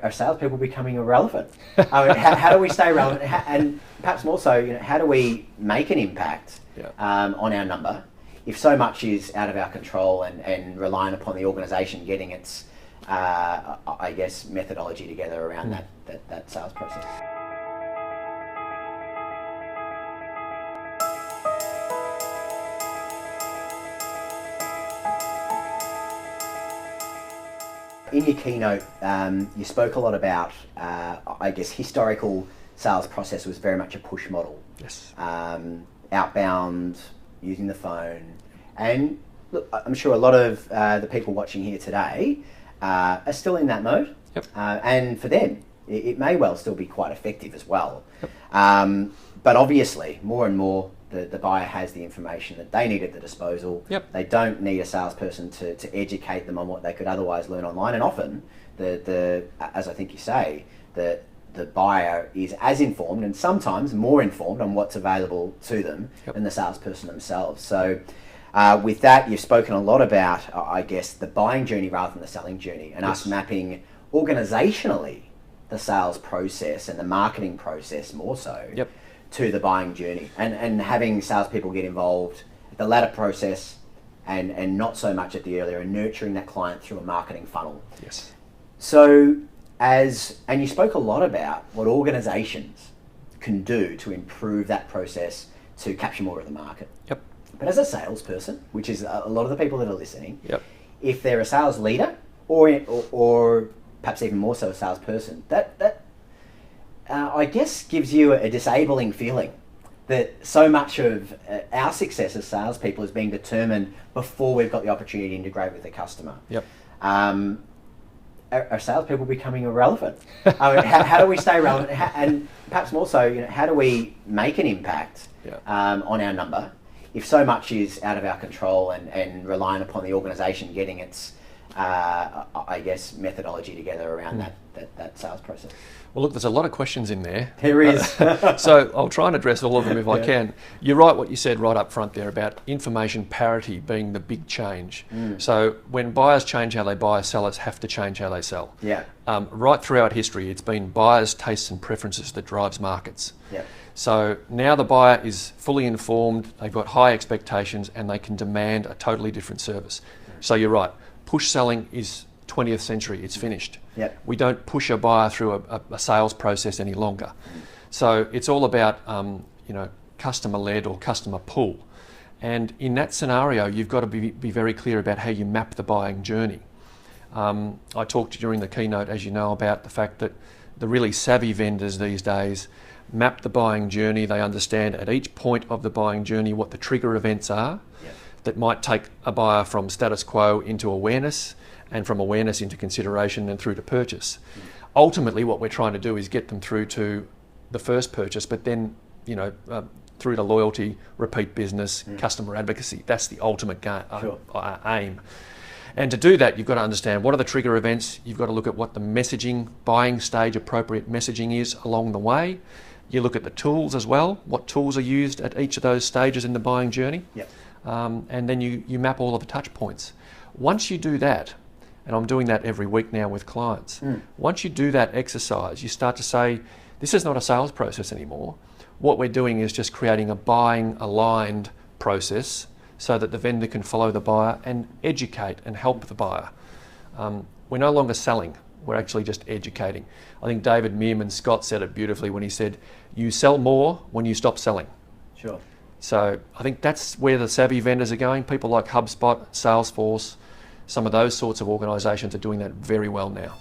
are salespeople becoming irrelevant? I mean, how do we stay relevant? And perhaps more so, how do we make an impact on our number if so much is out of our control and relying upon the organisation getting its, I guess, methodology together around that sales process? In your keynote, you spoke a lot about, I guess, historical sales process was very much a push model. Yes. Outbound, using the phone. And look, I'm sure a lot of the people watching here today are still in that mode. Yep. And for them, it may well still be quite effective as well. Yep. But obviously, more and more, the buyer has the information that they need at the disposal. Yep. They don't need a salesperson to educate them on what they could otherwise learn online. And often, as I think you say, the buyer is as informed and sometimes more informed on what's available to them than the salesperson themselves. So with that, you've spoken a lot about, I guess, the buying journey rather than the selling journey, and us mapping organisationally the sales process and the marketing process more so to the buying journey, and having salespeople get involved at the latter process and not so much at the earlier, and nurturing that client through a marketing funnel. Yes. So and you spoke a lot about what organisations can do to improve that process to capture more of the market. Yep. But as a salesperson, which is a lot of the people that are listening, if they're a sales leader or perhaps even more so a salesperson, that I guess gives you a disabling feeling that so much of our success as salespeople is being determined before we've got the opportunity to integrate with the customer. Yep. Are salespeople becoming irrelevant? I mean, how do we stay relevant? And perhaps more so, how do we make an impact on our number if so much is out of our control and relying upon the organisation getting its, I guess, methodology together around that sales process? Well, look, there's a lot of questions in there. There is. So I'll try and address all of them if I can. You're right what you said right up front there about information parity being the big change. So when buyers change how they buy, sellers have to change how they sell. Yeah. Right throughout history, it's been buyers' tastes and preferences that drives markets. Yeah. So now the buyer is fully informed, they've got high expectations, and they can demand a totally different service. So you're right, push selling is 20th century, it's finished. Yep. We don't push a buyer through a sales process any longer. So it's all about customer-led or customer pull. And in that scenario, you've got to be very clear about how you map the buying journey. I talked during the keynote, as you know, about the fact that the really savvy vendors these days map the buying journey. They understand at each point of the buying journey what the trigger events are that might take a buyer from status quo into awareness, and from awareness into consideration and through to purchase. Ultimately, what we're trying to do is get them through to the first purchase, but then, through to loyalty, repeat business, customer advocacy. That's the ultimate aim. And to do that, you've got to understand what are the trigger events. You've got to look at what the messaging, buying stage appropriate messaging is along the way. You look at the tools as well, what tools are used at each of those stages in the buying journey. Yep. And then you map all of the touch points. Once you do that, and I'm doing that every week now with clients, once you do that exercise, you start to say, this is not a sales process anymore. What we're doing is just creating a buying aligned process so that the vendor can follow the buyer and educate and help the buyer. We're no longer selling, we're actually just educating. I think David Meerman Scott said it beautifully when he said, you sell more when you stop selling. Sure. So I think that's where the savvy vendors are going. People like HubSpot, Salesforce, some of those sorts of organisations are doing that very well now.